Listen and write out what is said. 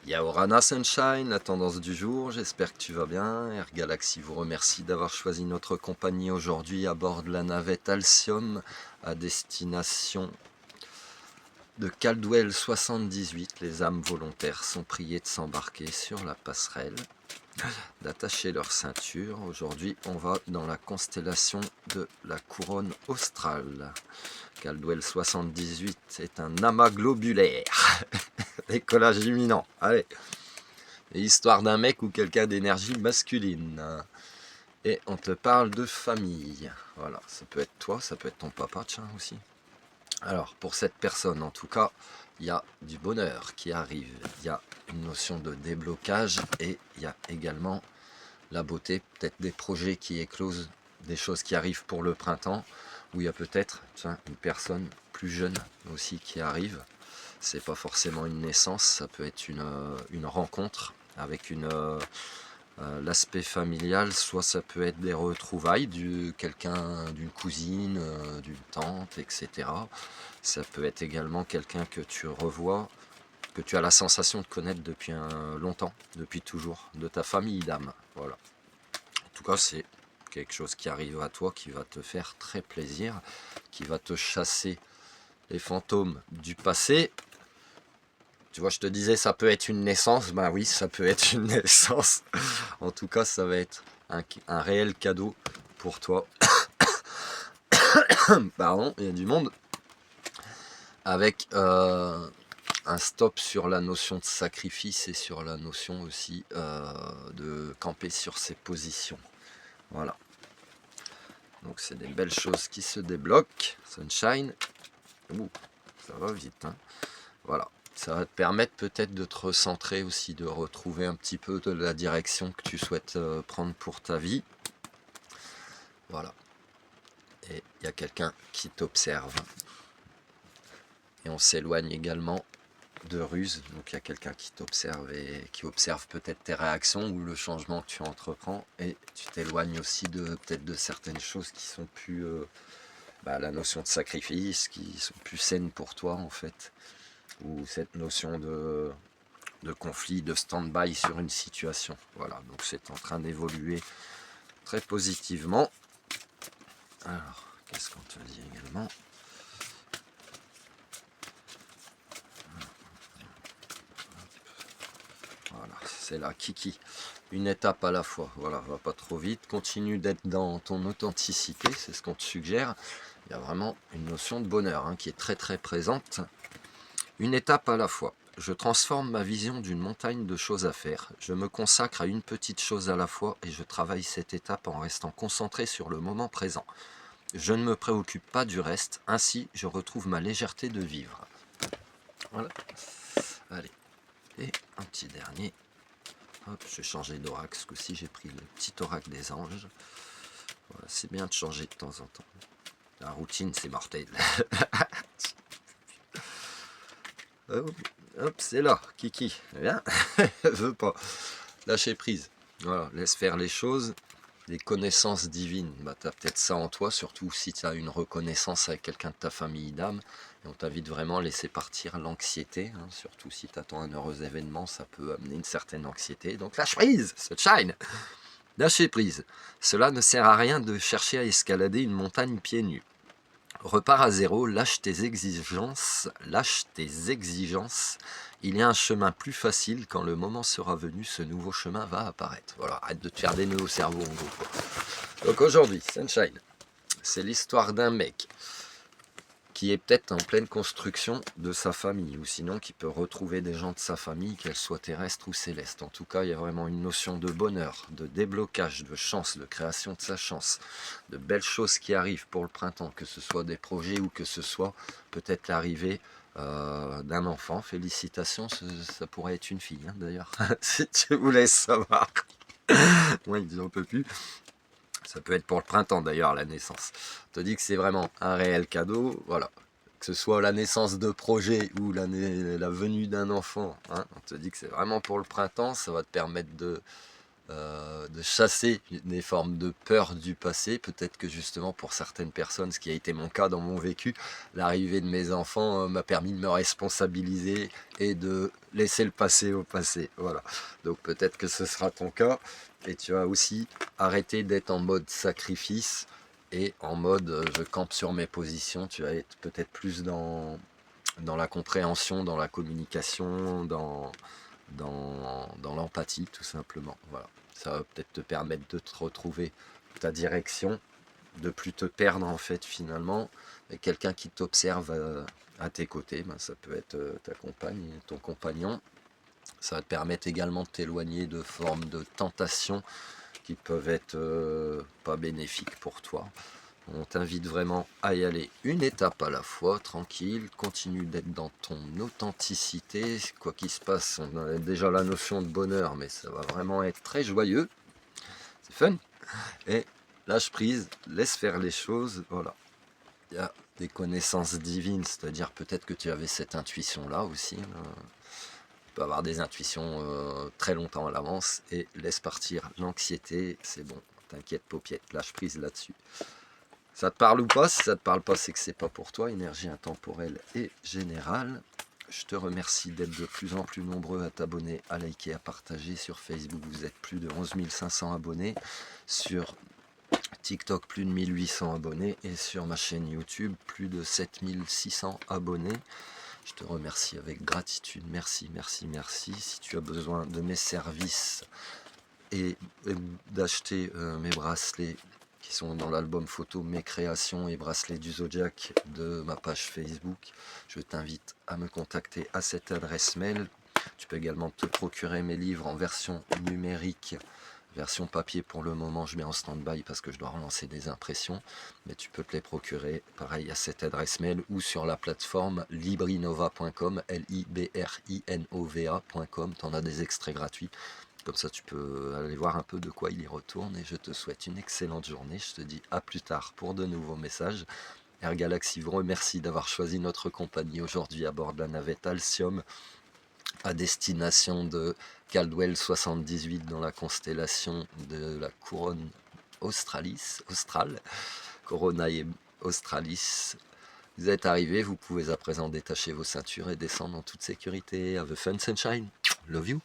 Yaorana Sunshine, la tendance du jour, j'espère que tu vas bien. Air Galaxy vous remercie d'avoir choisi notre compagnie aujourd'hui à bord de la navette Alcyone à destination de Caldwell 78. Les âmes volontaires sont priées de s'embarquer sur la passerelle, d'attacher leur ceinture. Aujourd'hui, on va dans la constellation de la couronne australe. Caldwell 78 est un amas globulaire. Décollage imminent. Allez. Et histoire d'un mec ou quelqu'un d'énergie masculine. Et on te parle de famille. Voilà, ça peut être toi, ça peut être ton papa, tiens aussi. Alors, pour cette personne, en tout cas, il y a du bonheur qui arrive. Il y a une notion de déblocage et il y a également la beauté, peut-être des projets qui éclosent, des choses qui arrivent pour le printemps, où il y a peut-être une personne plus jeune aussi qui arrive. C'est pas forcément une naissance, ça peut être une rencontre avec l'aspect familial, soit ça peut être des retrouvailles quelqu'un d'une cousine, d'une tante, etc. Ça peut être également quelqu'un que tu revois, que tu as la sensation de connaître depuis longtemps, depuis toujours, de ta famille d'âme. Voilà. En tout cas, c'est quelque chose qui arrive à toi, qui va te faire très plaisir, qui va te chasser les fantômes du passé. Tu vois, je te disais, ça peut être une naissance. Ben oui, ça peut être une naissance. En tout cas, ça va être un réel cadeau pour toi. Pardon, il y a du monde. Avec un stop sur la notion de sacrifice et sur la notion aussi de camper sur ses positions. Voilà. Donc c'est des belles choses qui se débloquent. Sunshine. Ouh, ça va vite, hein. Voilà. Ça va te permettre peut-être de te recentrer aussi, de retrouver un petit peu de la direction que tu souhaites prendre pour ta vie. Voilà. Et il y a quelqu'un qui t'observe. Et on s'éloigne également de ruse. Donc il y a quelqu'un qui t'observe et qui observe peut-être tes réactions ou le changement que tu entreprends. Et tu t'éloignes aussi peut-être de certaines choses qui sont plus... la notion de sacrifice, qui sont plus saines pour toi en fait. Ou cette notion de conflit, de stand-by sur une situation. Voilà, donc c'est en train d'évoluer très positivement. Alors, qu'est-ce qu'on te dit également? Voilà, c'est là, Kiki. Une étape à la fois. Voilà, va pas trop vite. Continue d'être dans ton authenticité, c'est ce qu'on te suggère. Il y a vraiment une notion de bonheur qui est très très présente. Une étape à la fois. Je transforme ma vision d'une montagne de choses à faire. Je me consacre à une petite chose à la fois et je travaille cette étape en restant concentré sur le moment présent. Je ne me préoccupe pas du reste, ainsi je retrouve ma légèreté de vivre. Voilà. Allez. Et un petit dernier. Hop, je vais changer d'oracle, ce coup-ci j'ai pris le petit oracle des anges. Voilà, c'est bien de changer de temps en temps. La routine, c'est mortel. Hop, c'est là, Kiki. Bien. Veut pas. Lâcher prise. Voilà, laisse faire les choses. Les connaissances divines, tu as peut-être ça en toi, surtout si tu as une reconnaissance avec quelqu'un de ta famille d'âme. Et on t'invite vraiment à laisser partir l'anxiété, surtout si tu attends un heureux événement, ça peut amener une certaine anxiété. Donc lâche prise, sunshine. Lâcher prise. Cela ne sert à rien de chercher à escalader une montagne pieds nus. Repars à zéro, lâche tes exigences. Il y a un chemin plus facile, quand le moment sera venu, ce nouveau chemin va apparaître. Voilà, arrête de te faire des nœuds au cerveau en gros. Donc aujourd'hui, Sunshine, c'est l'histoire d'un mec qui est peut-être en pleine construction de sa famille, ou sinon qui peut retrouver des gens de sa famille, qu'elles soient terrestres ou célestes. En tout cas, il y a vraiment une notion de bonheur, de déblocage, de chance, de création de sa chance, de belles choses qui arrivent pour le printemps, que ce soit des projets ou que ce soit peut-être l'arrivée d'un enfant. Félicitations, ça pourrait être une fille d'ailleurs, si tu voulais savoir. Moi, ils n'en peuvent plus. Ça peut être pour le printemps d'ailleurs, la naissance. On te dit que c'est vraiment un réel cadeau, voilà. Que ce soit la naissance de projet ou la venue d'un enfant, on te dit que c'est vraiment pour le printemps, ça va te permettre de chasser des formes de peur du passé. Peut-être que justement pour certaines personnes, ce qui a été mon cas dans mon vécu, l'arrivée de mes enfants m'a permis de me responsabiliser et de laisser le passé au passé. Voilà. Donc peut-être que ce sera ton cas et tu vas aussi arrêter d'être en mode sacrifice et en mode je campe sur mes positions. Tu vas être peut-être plus dans la compréhension, dans la communication, dans l'empathie tout simplement. Voilà. Ça va peut-être te permettre de te retrouver ta direction, de plus te perdre en fait finalement, et quelqu'un qui t'observe à tes côtés, ben, ça peut être ta compagne, ton compagnon. Ça va te permettre également de t'éloigner de formes de tentations qui peuvent être pas bénéfiques pour toi. On t'invite vraiment à y aller une étape à la fois, tranquille, continue d'être dans ton authenticité, quoi qu'il se passe, on a déjà la notion de bonheur, mais ça va vraiment être très joyeux, c'est fun, et lâche prise, laisse faire les choses, voilà. Il y a des connaissances divines, c'est-à-dire peut-être que tu avais cette intuition-là aussi, tu peux avoir des intuitions très longtemps à l'avance, et laisse partir l'anxiété, c'est bon, t'inquiète paupiette, lâche prise là-dessus. Ça te parle ou pas? Si ça te parle pas, c'est que c'est pas pour toi. Énergie intemporelle et générale. Je te remercie d'être de plus en plus nombreux à t'abonner, à liker, à partager sur Facebook. Vous êtes plus de 11 500 abonnés. Sur TikTok, plus de 1800 abonnés. Et sur ma chaîne YouTube, plus de 7600 abonnés. Je te remercie avec gratitude. Merci, merci, merci. Si tu as besoin de mes services et d'acheter mes bracelets qui sont dans l'album photo Mes créations et bracelets du Zodiac de ma page Facebook, je t'invite à me contacter à cette adresse mail. Tu peux également te procurer mes livres en version numérique, version papier pour le moment je mets en stand-by parce que je dois relancer des impressions, mais tu peux te les procurer pareil à cette adresse mail ou sur la plateforme librinova.com, librinova.com. Tu en as des extraits gratuits. Comme ça, tu peux aller voir un peu de quoi il y retourne. Et je te souhaite une excellente journée. Je te dis à plus tard pour de nouveaux messages. Air Galaxy vous remercie d'avoir choisi notre compagnie aujourd'hui à bord de la navette Alcyone à destination de Caldwell 78 dans la constellation de la couronne australe, Coronae Australis. Vous êtes arrivés, vous pouvez à présent détacher vos ceintures et descendre en toute sécurité. Have a fun sunshine. Love you.